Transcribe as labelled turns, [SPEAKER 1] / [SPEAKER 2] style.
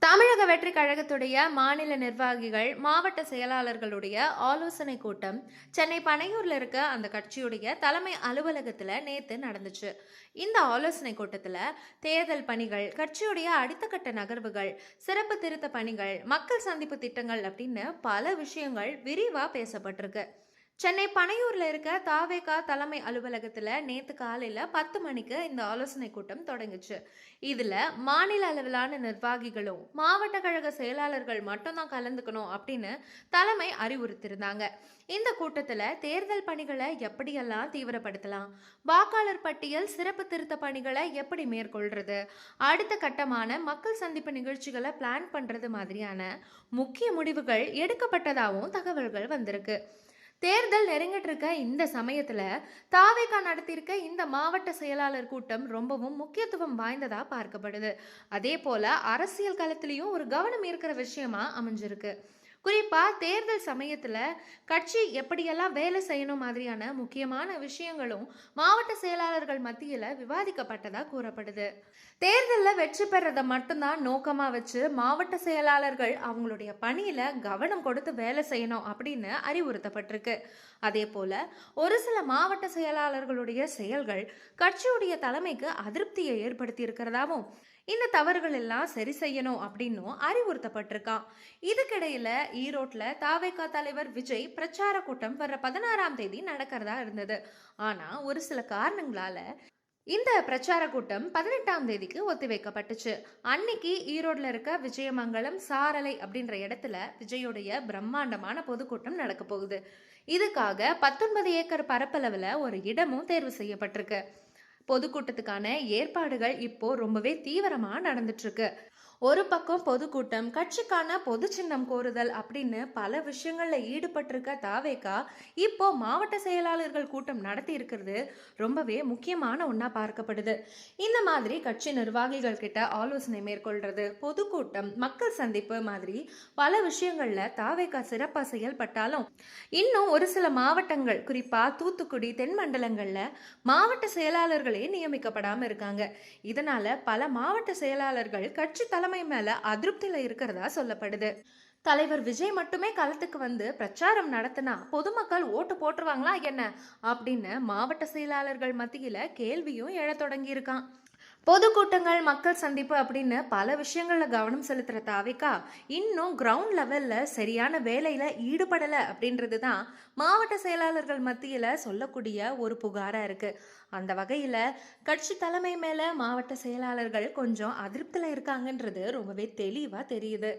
[SPEAKER 1] தமிழக வெற்றி கழகத்துடைய மாநில நிர்வாகிகள் மாவட்ட செயலாளர்களுடைய ஆலோசனை கூட்டம் சென்னை பனையூர்ல இருக்க அந்த கட்சியுடைய தலைமை அலுவலகத்துல நேத்து நடந்துச்சு. இந்த ஆலோசனை கூட்டத்துல தேர்தல் பணிகள், கட்சியுடைய அடுத்த கட்ட நகர்வுகள், சிறப்பு திருத்த பணிகள், மக்கள் சந்திப்பு திட்டங்கள் அப்படின்னு பல விஷயங்கள் விரிவா பேசப்பட்டிருக்கு. சென்னை பனையூர்ல இருக்க தாவேகா தலைமை அலுவலகத்துல நேத்து காலையில 10 மணிக்கு இந்த ஆலோசனை கூட்டம் தொடங்குச்சு. இதுல மாநில அளவிலான நிர்வாகிகளும் மாவட்ட கழக செயலாளர்கள் மட்டும்தான் கலந்துக்கணும் அப்படின்னு தலைமை அறிவுறுத்திருந்தாங்க. இந்த கூட்டத்துல தேர்தல் பணிகளை எப்படியெல்லாம் தீவிரப்படுத்தலாம், வாக்காளர் பட்டியல் சிறப்பு திருத்த பணிகளை எப்படி மேற்கொள்றது, அடுத்த கட்டமான மக்கள் சந்திப்பு நிகழ்ச்சிகளை பிளான் பண்றது மாதிரியான முக்கிய முடிவுகள் எடுக்கப்பட்டதாகவும் தகவல்கள் வந்திருக்கு. தேர்தல் நெருங்கிட்டு இருக்க இந்த சமயத்துல தாவேகா நடத்தியிருக்க இந்த மாவட்ட செயலாளர் கூட்டம் ரொம்பவும் முக்கியத்துவம் வாய்ந்ததா பார்க்கப்படுது. அதே போல அரசியல் களத்திலையும் ஒரு கவனம் இருக்கிற விஷயமா அமைஞ்சிருக்கு. குறிப்பா தேர்தல் சமயத்துல கட்சி எப்படியெல்லாம் வேலை செய்யணும் மாதிரியான முக்கியமான விஷயங்களும் மாவட்ட செயலாளர்கள் மத்தியில விவாதிக்கப்பட்டதா கூறப்படுது. தேர்தலில் வெற்றி பெறதை மட்டும்தான் நோக்கமா வச்சு மாவட்ட செயலாளர்கள் அவங்களுடைய பணியில கவனம் கொடுத்து வேலை செய்யணும் அப்படின்னு அறிவுறுத்தப்பட்டிருக்கு. அதே போல ஒரு சில மாவட்ட செயலாளர்களுடைய செயல்கள் கட்சியுடைய தலைமைக்கு அதிருப்தியை ஏற்படுத்தி இருக்கிறதாவும், இந்த தவறுகள் எல்லாம் சரி செய்யணும் அப்படின்னும் அறிவுறுத்தப்பட்டிருக்கான். இதுக்கிடையில ஈரோட்ல தாவேகா தலைவர் விஜய் பிரச்சார கூட்டம் வர 16ஆம் தேதி நடக்கிறதா இருந்தது. ஆனா ஒரு சில காரணங்களால இந்த பிரச்சார கூட்டம் 18ஆம் தேதிக்கு ஒத்திவைக்கப்பட்டுச்சு. அன்னைக்கு ஈரோட்ல இருக்க விஜயமங்கலம் சாரலை அப்படின்ற இடத்துல விஜயோடைய பிரம்மாண்டமான பொதுக்கூட்டம் நடக்க போகுது. இதுக்காக 19 ஏக்கர் பரப்பளவுல ஒரு இடமும் தேர்வு செய்யப்பட்டிருக்கு. பொதுக்கூட்டத்துக்கான ஏற்பாடுகள் இப்போ ரொம்பவே தீவிரமா நடந்துட்டு இருக்கு. ஒரு பக்கம் பொதுக்கூட்டம், கட்சிக்கான பொது சின்னம் கோருதல் அப்படின்னு பல விஷயங்கள்ல ஈடுபட்டிருக்க தாவேகா இப்போ மாவட்ட செயலாளர்கள் கூட்டம் நடத்தி இருக்கிறது ரொம்பவே முக்கியமான ஒன்றா பார்க்கப்படுது. இந்த மாதிரி கட்சி நிர்வாகிகள் கிட்ட ஆலோசனை மேற்கொள்றது, பொதுக்கூட்டம், மக்கள் சந்திப்பு மாதிரி பல விஷயங்கள்ல தாவேகா சிறப்பாக செயல்பட்டாலும் இன்னும் ஒரு சில மாவட்டங்கள், குறிப்பா தூத்துக்குடி, தென் மண்டலங்கள்ல மாவட்ட செயலாளர்களே நியமிக்கப்படாம இருக்காங்க. இதனால பல மாவட்ட செயலாளர்கள் கட்சி தலைமை மேல அதிருப்தியில இருக்கிறதா சொல்லப்படுது. தலைவர் விஜய் மட்டுமே களத்துக்கு வந்து பிரச்சாரம் நடத்தினா பொதுமக்கள் ஓட்டு போட்டுருவாங்களா என்ன அப்படின்னு மாவட்ட செயலாளர்கள் மத்தியில கேள்வியும் எழ தொடங்கி இருக்கான். பொதுக்கூட்டங்கள், மக்கள் சந்திப்பு அப்படின்னு பல விஷயங்கள்ல கவனம் செலுத்துற தாவேகா இன்னும் கிரவுண்ட் லெவல்ல சரியான வேலையில ஈடுபடல அப்படின்றது தான் மாவட்ட செயலாளர்கள் மத்தியில சொல்லக்கூடிய ஒரு புகாரா இருக்கு. அந்த வகையில கட்சி தலைமை மேல மாவட்ட செயலாளர்கள் கொஞ்சம் அதிருப்தியில இருக்காங்கன்றது ரொம்பவே தெளிவா தெரியுது.